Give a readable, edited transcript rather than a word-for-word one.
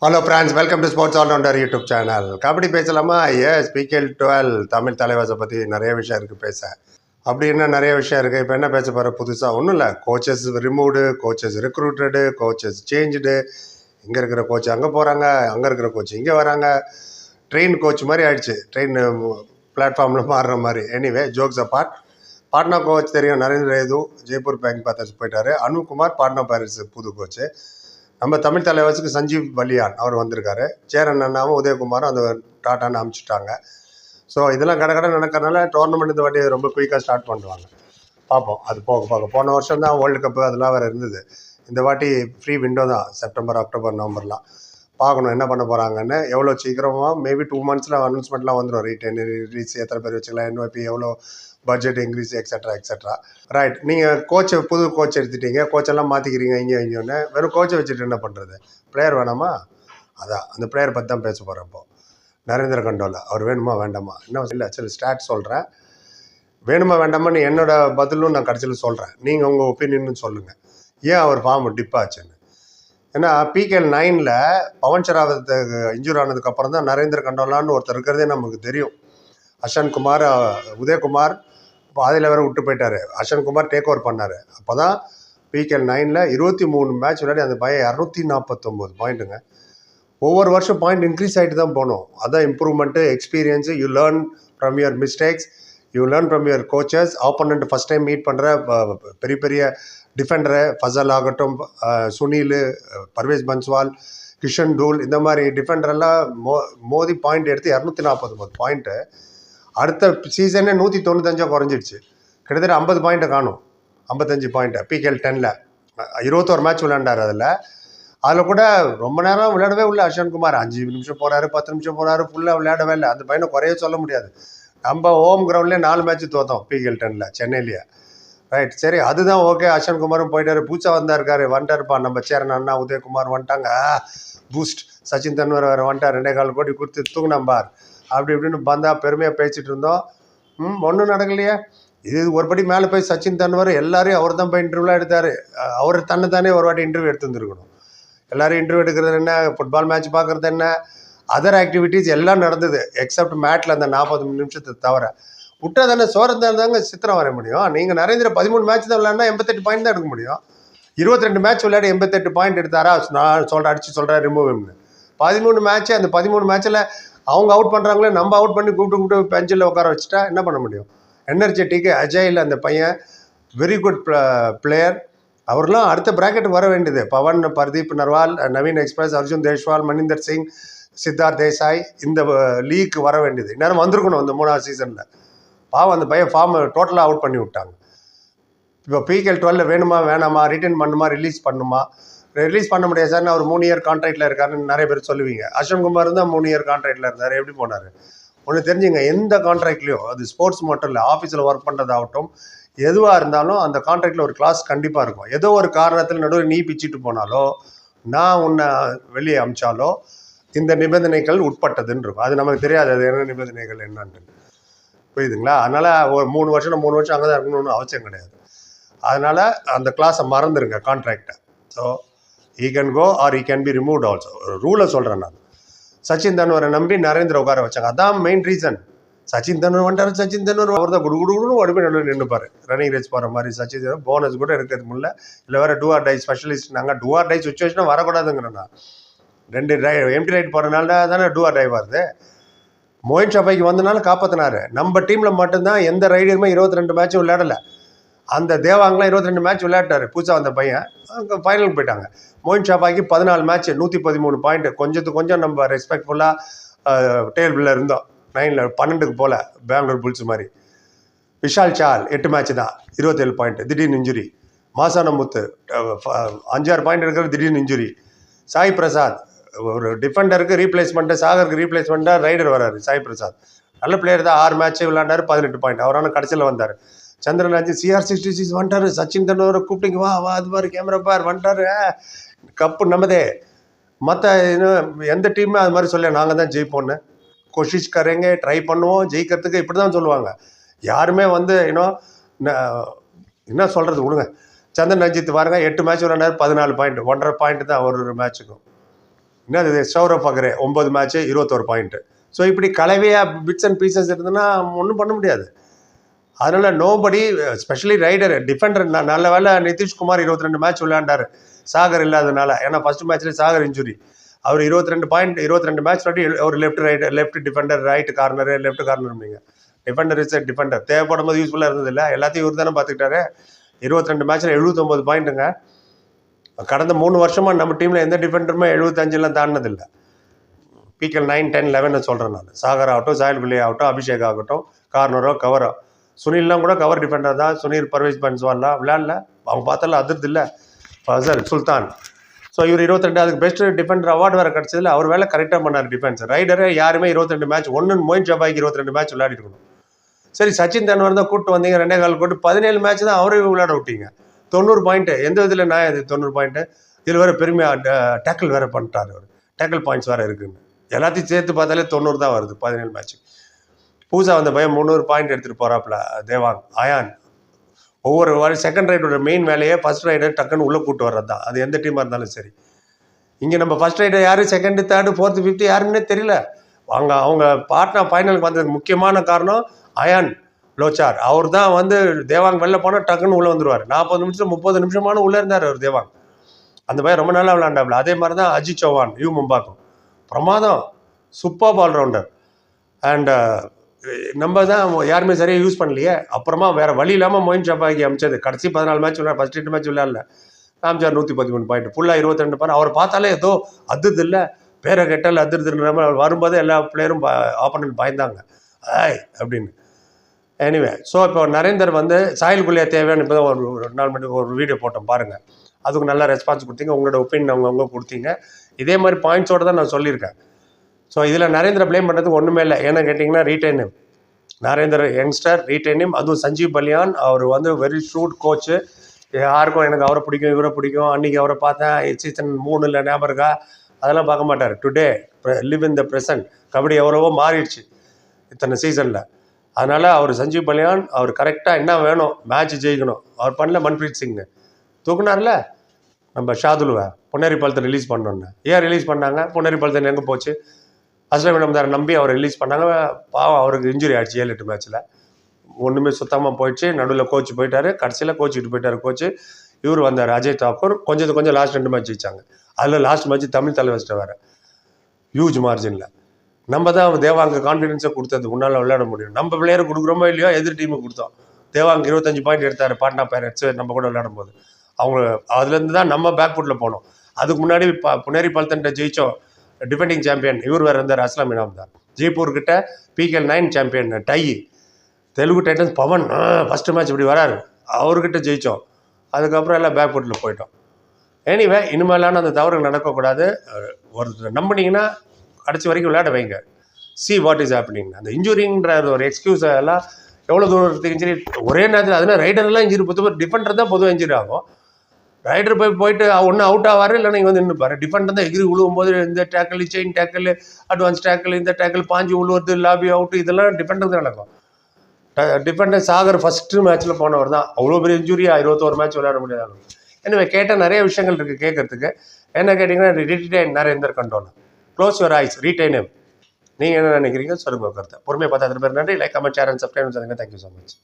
Hello friends, welcome to sports allrounder YouTube channel. Kabaddi பேசலாமா? Yes, PKL 12 Tamil தலைவாசை பற்றி நிறைய விஷயம் இருக்குது பேச. அப்படி என்ன நிறைய விஷயம் இருக்குது. இப்போ என்ன பேச போகிற புதுசாக ஒன்றும் இல்லை. Coaches removed, coaches recruited, coaches changed. இங்கே இருக்கிற கோச் அங்கே போகிறாங்க, அங்கே இருக்கிற கோச் இங்கே வராங்க. ட்ரெயின் கோச் மாதிரி ஆயிடுச்சு, ட்ரெயின் பிளாட்ஃபார்மில் மாறுற மாதிரி. Anyway, jokes apart. Patna coach தெரியும், நரேந்திர ஏது ஜெய்ப்பூர் பேங்க் பார்த்து போயிட்டாரு. அனுப்குமார் பாட்னா பாரிஸ் புது கோச்சு. நம்ம தமிழ் தலைவாசுக்கு சஞ்சீவ் பலியான் அவர் வந்திருக்காரு. சேரன் அண்ணாவும் உதயகுமாரும் அந்த டாட்டான்னு அனுப்பிச்சிட்டாங்க. ஸோ இதெல்லாம் கடை நடக்கிறதுனால டோர்னமெண்ட் இந்த வாட்டி ரொம்ப குயிக்காக ஸ்டார்ட் பண்ணுவாங்க. பார்ப்போம், அது போக போன வருஷம் தான் வேர்ல்டு கப்பு அதெல்லாம் வேறு இருந்தது. இந்த வாட்டி ஃப்ரீ விண்டோ தான், செப்டம்பர், அக்டோபர், நவம்பர்லாம். பார்க்கணும் என்ன பண்ண போகிறாங்கன்னு. எவ்வளோ சீக்கிரமாக மேபி 2 monthஸில் அனௌன்ஸ்மெண்ட்லாம் வந்துடும். ரீட்டைன் ரிலீஸ் எத்தனை பேர் வச்சுக்கலாம், என்ஒபி எவ்வளோ, பட்ஜெட் இன்க்ரீஸ், எக்ஸெட்ரா. ரைட், நீங்கள் கோச்சை புது கோச் எடுத்துட்டீங்க, கோச்செல்லாம் மாற்றிக்கிறீங்க இங்கேன்னு. வெறும் கோச்சை வச்சுட்டு என்ன பண்ணுறது? பிளேயர் வேணாமா? அதான் அந்த பிளேயர் பற்றி தான் பேச போகிறேன். இப்போ நரேந்திர கண்டோலா அவர் வேணுமா வேண்டாமா? இன்னும் இல்லை, சரி ஸ்டார்ட் சொல்கிறேன். வேணுமா வேண்டாமான்னு என்னோட பதிலும் நான் கடைசியில் சொல்கிறேன். நீங்கள் உங்கள் ஒப்பீனியன்னு சொல்லுங்கள். ஏன் அவர் ஃபார்ம் டிப்பாச்சுன்னு. ஏன்னா PKL 9 பவன் ஷராவத் இன்ஜூர் ஆனதுக்கப்புறம் தான் நரேந்திர கண்டோலான்னு ஒருத்தர் இருக்கிறதே நமக்கு தெரியும். அஷன் குமார், உதயகுமார் பாதியில் வேறு விட்டு போயிட்டார். அஷன் குமார் டேக் ஓவர் பண்ணார். அப்போ தான் PKL 9 23 மேட்ச் விளையாடி அந்த பையன் 249 பாயிண்ட்டுங்க. ஒவ்வொரு வருஷம் பாயிண்ட் இன்க்ரீஸ் ஆகிட்டு தான் போகணும். அதான் improvement, experience. You learn from your mistakes, you learn from your coaches. Opponent first time meet பண்ணுற பெரிய டிஃபெண்டரு ஃபசல் ஆகட்டும், சுனில், பர்வேஸ் பன்ஸ்வால், கிஷன் டூல், இந்த மாதிரி டிஃபெண்டரெல்லாம் மோதி பாயிண்ட் எடுத்து 249 பாயிண்ட்டு. அடுத்த சீசனே 195 குறைஞ்சிடுச்சு. கிட்டத்தட்ட 50 பாயிண்ட்டை காணும். 55 பாயிண்ட்டு PKL 10 21 மேட்ச் விளையாண்டார். அதில் கூட ரொம்ப நேரம் விளையாடவே இல்லை அஷன்குமார். 5 நிமிஷம் போகிறாரு, 10 நிமிஷம் போகிறாரு, ஃபுல்லாக விளையாடவே இல்லை. அந்த பையனை குறைய சொல்ல முடியாது. நம்ம ஹோம் கிரவுண்ட்லேயே 4 மேட்ச் தோற்றோம் PKL 10 சென்னையிலேயே. ரைட், சரி, அதுதான் ஓகே. அஷன்குமாரும் போயிட்டாரு, பூச்சா வந்துட்டாருப்பா. நம்ம சேரன் அண்ணா, உதயகுமார் வந்துட்டாங்க. பூஸ்ட் சச்சின் தென்வர் வேறு வந்துட்டார். 2.25 கோடி கொடுத்து தூங்கினம்பார். அப்படி இப்படின்னு பந்தா பெருமையாக பேசிகிட்டு இருந்தோம். ஒன்றும் நடக்கலையே. இது ஒரு படி மேலே போய் சச்சின் தென்வர் எல்லாரையும் அவர் தான் போய் இன்டர்வியூலாம் எடுத்தார். அவர் தன்னை ஒரு வாட்டி இன்டர்வியூ எடுத்துருந்துருக்கணும். எல்லாரும் இன்டர்வியூ எடுக்கிறது என்ன, ஃபுட்பால் மேட்ச் பார்க்குறது என்ன, அதர் ஆக்டிவிட்டீஸ் எல்லாம் நடந்தது. எக்ஸப்ட் மேட்டில் அந்த 40 நிமிஷத்தை தவிர விட்டா தானே சோரந்தாங்க சித்திரம் வர முடியும். நீங்கள் நரேந்திர 13 மேட்ச் தான் விளையாடினா 88 பாயிண்ட் தான் எடுக்க முடியும். 22 மேட்ச் விளையாடி 88 பாயிண்ட் எடுத்தாரா? நான் சொல்கிறேன் ரிமூவ்னு. 13 மேட்ச்சு. அந்த 13 மேட்ச்சில் அவங்க அவுட் பண்ணுறாங்களே, நம்ம அவுட் பண்ணி கூப்பிட்டு பெஞ்சில் உட்கார வச்சுட்டா என்ன பண்ண முடியும்? எனர்ஜெட்டிக்கு அஜயில் அந்த பையன் வெரி குட் பிளேயர். அவர்லாம் அடுத்த ப்ராக்கெட்டுக்கு வர வேண்டியது. பவன், பர்தீப் நர்வால், நவீன் எக்ஸ்பிரஸ், அர்ஜுன் தேஷ்வால், மணிந்தர் சிங், சித்தார்த் தேசாய் இந்த லீக்கு வர வேண்டியது. இந்நேரம் வந்திருக்கணும் இந்த 3வது சீசனில். பாவம், அந்த பையன் ஃபார்ம் டோட்டலாக அவுட் பண்ணி விட்டாங்க. இப்போ PKL 12 வேணுமா வேணாமா, ரிட்டர்ன் பண்ணுமா, ரிலீஸ் பண்ணுமா? ரிலீஸ் பண்ண முடியாது சார், அவர் 3 இயர் கான்ட்ராக்டில் இருக்காருன்னு நிறைய பேர் சொல்லுவீங்க. அஷன் குமார் தான் 3 இயர் கான்ட்ராக்டில் இருந்தார். எப்படி போனார்? ஒன்று தெரிஞ்சுங்க, எந்த கான்ட்ராக்ட்லையும், அது ஸ்போர்ட்ஸ் மட்டும் இல்லை, ஆஃபீஸில் ஒர்க் பண்ணுறதாகட்டும், எதுவாக இருந்தாலும் அந்த கான்ட்ராக்டில் ஒரு கிளாஸ் கண்டிப்பாக இருக்கும். ஏதோ ஒரு காரணத்தில் நடுவில் நீ பிச்சுட்டு போனாலோ, நான் உன்னை வெளியே அமிச்சாலோ இந்த நிபந்தனைகள் உட்பட்டதுன்னு இருக்கும். அது நமக்கு தெரியாது அது என்ன நிபந்தனைகள் என்னன்னு. புரியுதுங்களா? அதனால் ஒரு 3 வருஷம் அங்கே தான் இருக்கணும்னு அவசியம் கிடையாது. அதனால் அந்த கிளாஸை மறந்துடுங்க, கான்ட்ராக்டை. So he can go or he can be removed also. ரூலை சொல்கிறேன் நான். சச்சின் தென்வரை நம்பி நரேந்திர உட்கார வச்சாங்க. அதான் மெயின் ரீசன். சச்சின் தென்வர் வந்துட்டார். சச்சின் தென்வர் அவர் தான் குடுகுடுன்னு உடம்பு நடுவில் நின்றுப்பார். ரன்னிங் ரேஸ் போகிற மாதிரி. சச்சின் தென்வர் போனஸ் கூட எடுக்கிறது முடியல. இல்லை வேறு டூ ஆர் டை ஸ்பெஷலிஸ்ட். நாங்கள் டூ ஆர் டை சுச்சுவேஷனாக வரக்கூடாதுங்கிறேண்ணா. 2 எம்டி ரைட் போகிறனால தானே டூ ஆர் டை வருது. மோயின் ஷாபாய்க்கு வந்தனால காப்பாற்றினார். நம்ம டீமில் மட்டும்தான் எந்த ரைடருமே 22 மேட்சும் விளையாடலை. அந்த தேவாங்கலாம் 22 மேட்ச் விளையாட்டார். பூச்சா வந்த பையன் அங்கே ஃபைனலுக்கு போயிட்டாங்க. மோயின் ஷாபாய்க்கு 14 மேட்ச் 113 பாயிண்ட். கொஞ்சம் நம்ம ரெஸ்பெக்ட்ஃபுல்லாக டேபிளில் இருந்தோம். 9 12க்கு போல் பெங்களூர் புல்ஸ் மாதிரி. விஷால் சால் 8 மேட்ச் தான், 27 பாயிண்ட். திடீர்னு இன்ஜுரி. மாசான முத்து 5-6 பாயிண்ட் இருக்கிற திடீர்னு இன்ஜுரி. சாய் பிரசாத் ஒரு டிஃபெண்டருக்கு ரீப்ளேஸ்மெண்ட்டு, சாகருக்கு ரீப்ளேஸ்மெண்ட்டாக ரைடர் வராரு. சாய் பிரசாத் நல்ல பிளேயர் தான். 6 மேட்ச்சு விளையாண்டார், 18 பாயிண்ட். அவரான கடைசியில் வந்தார். சந்திரனாஜ் CR66 வந்துட்டார். சச்சின் தென்வர் கூப்பிட்டிங்க, வா அது மாதிரி கேமரா பார் வந்துட்டார். கப்பு நம்மதே. மற்ற எந்த டீமுமே அது மாதிரி சொல்ல நாங்கள் தான் ஜெயிப்போன்னு. கோஷிஷ் கரேங்க, ட்ரை பண்ணுவோம் ஜெயிக்கிறதுக்கு, இப்படி தான் சொல்லுவாங்க. யாருமே என்ன சொல்கிறது விடுங்க. சந்திரன் ரஞ்சித் பாருங்க, 8 மேட்ச் விளையாண்டார், 14 பாயிண்ட். 1.5 பாயிண்ட் தான் ஒரு மேட்சுக்கும். என்னது Saurav Agre 9 match 21 point. So இப்படி கலவையாக பிட்ஸ் அண்ட் பீசஸ் இருந்ததுன்னா ஒன்றும் பண்ண முடியாது. அதனால் நோபடி ஸ்பெஷலி ரைடர் டிஃபெண்டர் நல்ல வேலை நிதிஷ்குமார் 22 மேட்ச் விளையாண்டார் சாகர் இல்லாதனால. ஏன்னா ஃபஸ்ட் மேட்ச்லேயே சாகர் இன்ஜுரி. அவர் 22 பாயிண்ட் 22 மேட்ச் விளையாடி ஒரு left Defender right corner left corner Defender is Defender தேவைப்படும் போது யூஸ்ஃபுல்லாக இருந்தது இல்லை. எல்லாத்தையும் இவர் தானே பார்த்துக்கிட்டாரு. 22 மேட்ச்சில் 79 பாயிண்ட்டுங்க. கடந்த 3 வருஷமாக நம்ம டீமில் எந்த டிஃபெண்டருமே 75 தாண்டினதில்லை. பிகேஎல் 9, 10, 11 சொல்கிறேன் நான். சாகர் ஆகட்டும், சாயல் குலே ஆகட்டும், அபிஷேக் ஆகட்டும், கார்னரோ கவரோ. சுனில்லாம் கூட கவர் டிஃபெண்டர் தான். சுனில் பர்வேஸ் பன்ஸ்வால்லாம் விளையாடல. அவங்க பார்த்தாலும் அதிர்து இல்லை. ஃபசல் சுல்தான். ஸோ இவர் 22 அதுக்கு பெஸ்ட் டிஃபெண்டர் அவார்டு வேறு கிடச்சதில்ல. அவர் வேலை கரெக்டாக பண்ணார் டிஃபென்ஸ். ரைடரே யாருமே 22 மேட்ச் மொயின் ஷபாய்க்கு 22 மேட்ச் விளையாடி இருக்கணும். சரி சச்சின் தென்வர் தான் கூப்பிட்டு வந்தீங்க 2 கால் கூட்டு 17 மேட்ச் தான் அவரே விளையாட விட்டீங்க. 90 பாயிண்ட்டு. எந்த விதத்தில் நான் இது 90 பாயிண்ட்டு. இதில் வேறு பெருமையாக டேக்கிள் வேறு பண்ணிட்டார். அவர் டேக்கிள் பாயிண்ட்ஸ் வேறு இருக்குன்னு எல்லாத்தையும் சேர்த்து பார்த்தாலே 90 தான் வருது 17 மேட்ச்சு. பூசா வந்த பையன் 300 பாயிண்ட் எடுத்துகிட்டு போகிறாப்புல. தேவாங் அயான் ஒவ்வொரு வாரம் செகண்ட் ரைடரோட மெயின் வேலையே ஃபஸ்ட் ரைடர் டக்குன்னு உள்ளே கூட்டு வர்றது தான். அது எந்த டீமாக இருந்தாலும் சரி. இங்கே நம்ம ஃபஸ்ட் ரைடர் யார், செகண்டு, தேர்டு, ஃபோர்த்து, ஃபிஃப்த்து யாருன்னே தெரியல. அவங்க பாட்னா ஃபைனலுக்கு வந்ததுக்கு முக்கியமான காரணம் அயான் லோச்சார். அவர் தான் வந்து தேவாங் வெளில போனால் டக்குன்னு உள்ளே வந்துடுவார். 40 நிமிஷம் 30 நிமிஷமான உள்ளே இருந்தார் அவர் தேவாங். அந்த பையன் ரொம்ப நாளாக விளையாண்டாப்புல. அதே மாதிரி தான் அஜித் சௌஹான் யூ மும்பாக்கும் பிரமாதம் சூப்பர் ஆல்ரவுண்டர். அண்ட் நம்ம தான் யாருமே சரியாக யூஸ் பண்ணலையே. அப்புறமா வேறு வழி இல்லாமல் மொயின் ஷபாய்க்கு அமைச்சது. கடைசி 14 மேட்ச் விளையாட ஃபஸ்ட் 8 மேட்ச் விளையாடல. காமிச்சார் 113 பாயிண்ட் ஃபுல்லாக 22 பாயிண்ட். அவர் பார்த்தாலே ஏதோ அதிர்து இல்லை பேரை கெட்டால் அதிர்துன்ற மாதிரி வரும்போது எல்லா பிளேயரும் ஆப்போனன்ட் பயந்தாங்க அப்படின்னு. எனிவே ஸோ இப்போ நரேந்தர் வந்து சாயல் குலியா தேவையான இப்போ தான் ஒரு 4 மணி ஒரு வீடியோ போட்டோம் பாருங்கள். அதுக்கு நல்லா ரெஸ்பான்ஸ் கொடுத்தீங்க. உங்களோட ஒப்பீனியன் அவங்க கொடுத்தீங்க. இதே மாதிரி பாயிண்ட்ஸோடு தான் நான் சொல்லியிருக்கேன். ஸோ இதில் நரேந்திர ப்ளேம் பண்ணுறதுக்கு ஒன்றுமே இல்லை. ஏன்னா கேட்டிங்கன்னா ரீட்டைன் நரேந்தர் யங்ஸ்டர் ரீட்டைன். அதுவும் சஞ்சீவ் பலியான் அவர் வந்து வெரி ஷூட் கோச்சு. யாருக்கும் எனக்கு அவரை பிடிக்கும் இவரை பிடிக்கும். அன்றைக்கி அவரை பார்த்தேன் சீசன் 3 ஞாபகம் இருக்கா? அதெல்லாம் பார்க்க மாட்டார். Today live in the present. Kabaddi எவ்வளவோ மாறிடுச்சு இத்தனை சீசனில். அதனால் அவர் சஞ்சீவ் பலியான் அவர் கரெக்டாக என்ன வேணும் மேட்ச் ஜெயிக்கணும். அவர் பண்ணல. மன்பிரீத் சிங் தூக்குனார்ல நம்ம ஷாதுலுவை பொன்னேரி பாலத்தை ரிலீஸ் பண்ணோன்னு. ஏன் ரிலீஸ் பண்ணாங்க? பொன்னேரி பாலத்தை எங்கே போச்சு? அஸ்லம் நம்தாரை நம்பி அவர் ரிலீஸ் பண்ணாங்க. பாவம் அவருக்கு இன்ஜுரி ஆகிடுச்சு 7-8 மேட்ச்சில். ஒன்றுமே சுத்தமாக போயிடுச்சு. நடுவில் கோச் போயிட்டார். கடைசியில் கோச்சிட்டு போயிட்டார் கோச்சு. இவர் வந்தார் அஜய் தாக்கூர். கொஞ்சம் லாஸ்ட் 2 மேட்ச் ஜெயிச்சாங்க. அதில் லாஸ்ட் மேட்ச் தமிழ் தலைவர்கிட்ட வேறு ஹியூஜ் மார்ஜினில். நம்ம தான் தேவாங்க கான்ஃபிடென்ஸை கொடுத்தது. உன்னால் விளையாட முடியும். நம்ம பிளேயர் கொடுக்குறோமோ இல்லையோ எதிர் டீமுக்கு கொடுத்தோம். தேவாங்க 25 பாயிண்ட் எடுத்தார் பாட்னா பைரட்ஸ் நம்ம கூட விளையாடும் போது. அவங்க அதுலேருந்து தான் நம்ம பேக் ஃபுட்டில் போனோம். அதுக்கு முன்னாடி புனேரி பல்தன்ட்ட ஜெயித்தோம். டிஃபெண்டிங் சாம்பியன் இவர் வேறு இருந்தார் அஸ்லாம் இனாம்தார். ஜெய்ப்பூர்கிட்ட PKL 9 champion tie. Telugu titans Pawan first match இப்படி வராரு. அவர்கிட்ட ஜெயித்தோம். அதுக்கப்புறம் எல்லாம் பேக் ஃபுட்டில் போயிட்டோம். எனிவே இனிமேலான அந்த தவறுகள் நடக்கக்கூடாது. ஒரு நம்பினீங்கன்னா கடைசி வரைக்கும் விளையாட வைங்க. See what is happening. அந்த இன்ஜுரிங்கிற ஒரு எக்ஸ்கியூஸ் எல்லாம் எவ்வளோ தூரத்துக்கு இன்ஜுரி ஒரே நேரத்தில். அதனால் ரைடர்லாம் இன்ஜுரி பொறுத்த டிஃபெண்டர் தான் பொதுவாக இன்ஜுரி ஆகும். ரைடர் போயிட்டு ஒன்று அவுட் ஆவார் இல்லை நீங்கள் வந்து நின்றுப்பார். டிஃபெண்டர் தான் எகிரி விழுவும்போது இந்த tackle chain tackle advance tackle இந்த டேக்கிள் பாஞ்சு விழுவுறது லாபி அவுட்டு இதெல்லாம் டிஃபெண்டர் தான் நடக்கும். டிஃபெண்டர் சாகர் ஃபஸ்ட்டு மேட்ச்சில் போனவர் தான். அவ்வளோ பெரிய இன்ஜுரியாக 21 மேட்ச் விளையாட முடியாது. எனவே கேட்டால் நிறைய விஷயங்கள் இருக்குது கேட்கறதுக்கு. என்ன கேட்டிங்கன்னா retain Narender Kandola. Close your eyes retain. நீங்கள் என்ன நினைக்கிறீங்க சொல்லுங்கள் கருத்தை. பொறுமையை பார்த்தா பேர் நன்றி. Like comment share and subscribe பண்ணுங்க. Thank you so much.